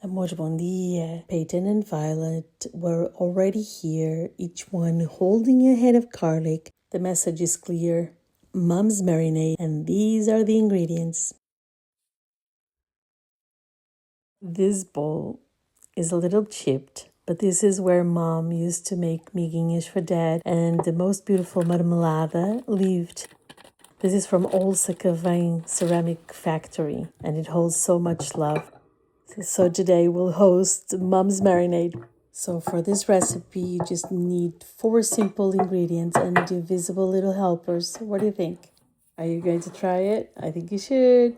Amores, bom dia. Peyton and Violet were already here, each one holding a head of garlic. The message is clear. Mom's marinade, and these are the ingredients. This bowl is a little chipped, but this is where Mom used to make miguinhas for Dad, and the most beautiful marmelada lived. This is from old Sacavém ceramic factory, and it holds so much love. So today we'll host Mom's Marinade. So for this recipe, you just need 4 simple ingredients and invisible little helpers. What do you think? Are you going to try it? I think you should.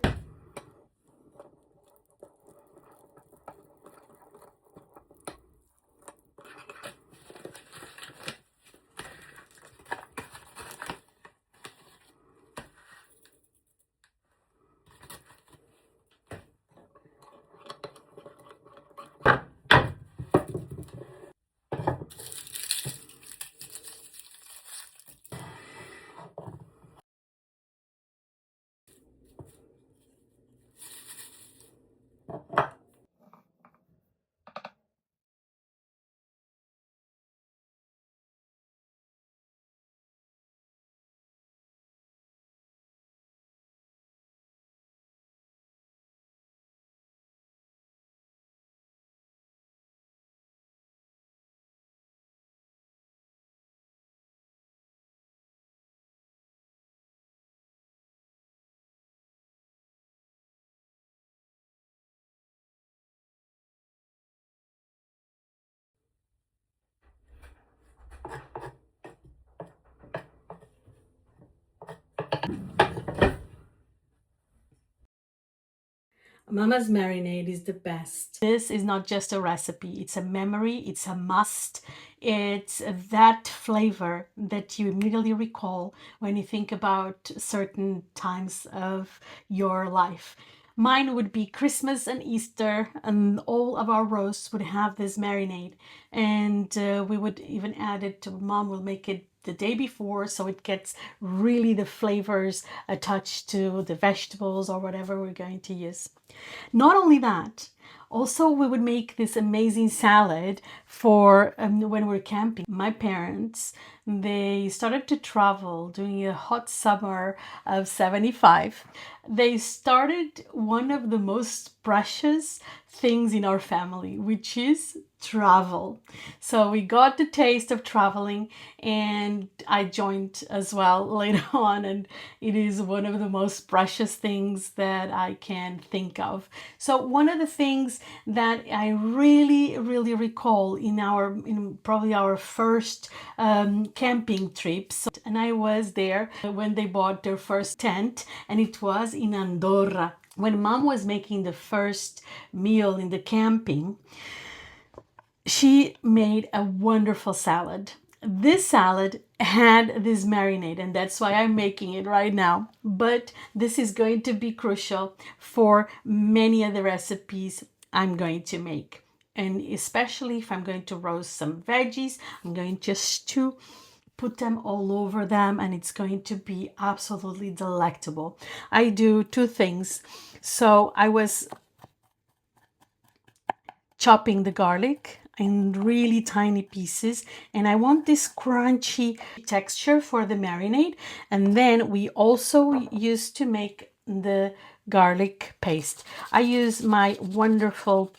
Mama's Marinade is the best. This is not just a recipe, it's a memory, it's a must. It's that flavor that you immediately recall when you think about certain times of your life. Mine would be Christmas and Easter, and all of our roasts would have this marinade. And we would even add it to, Mom will make it the day before, so it gets really the flavors attached to the vegetables or whatever we're going to use. Not only that, also we would make this amazing salad for when we're camping. My parents, they started to travel during a hot summer of 75. They started one of the most precious things in our family, which is travel. So we got the taste of traveling, and I joined as well later on, and it is one of the most precious things that I can think of. So one of the things that I really recall in probably our first camping trips, and I was there when they bought their first tent, and it was in Andorra. When Mom was making the first meal in the camping, she made a wonderful salad. This salad had this marinade, and that's why I'm making it right now. But this is going to be crucial for many of the recipes I'm going to make. And especially if I'm going to roast some veggies, I'm going just to put them all over them, and it's going to be absolutely delectable. I do 2 things. So I was chopping the garlic in really tiny pieces, and I want this crunchy texture for the marinade. And then we also used to make the garlic paste. I use my wonderful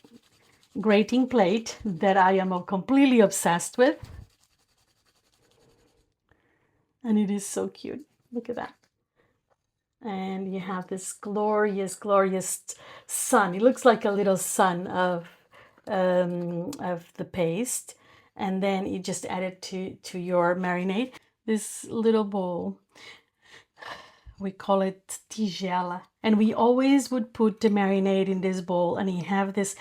grating plate that I am completely obsessed with, and it is so cute. Look at that. And you have this glorious sun. It looks like a little sun of the paste, and then you just add it to your marinade. This little bowl, we call it tigela, and we always would put the marinade in this bowl, and you have this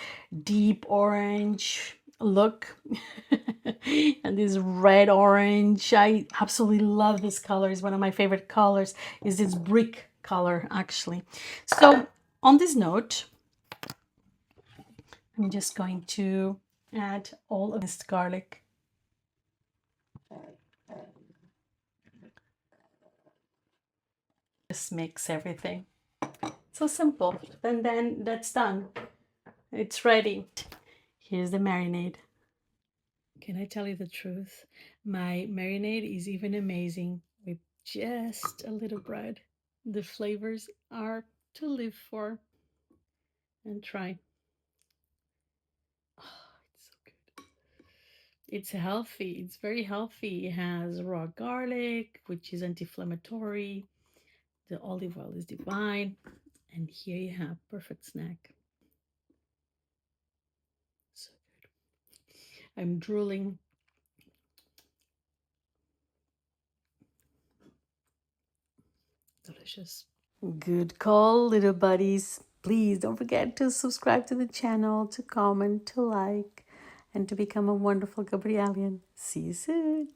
deep orange look and this red orange. I absolutely love this color. It's one of my favorite colors. Is this brick color actually. So on this note, I'm just going to add all of this garlic. Just mix everything. So simple. And then that's done. It's ready. Here's the marinade. Can I tell you the truth? My marinade is even amazing with just a little bread. The flavors are to live for. And try. Oh, it's so good. It's healthy. It's very healthy. It has raw garlic, which is anti-inflammatory. The olive oil is divine. And here you have perfect snack. So good. I'm drooling. Delicious. Good call, little buddies. Please don't forget to subscribe to the channel, to comment, to like, and to become a wonderful Gabrielian. See you soon.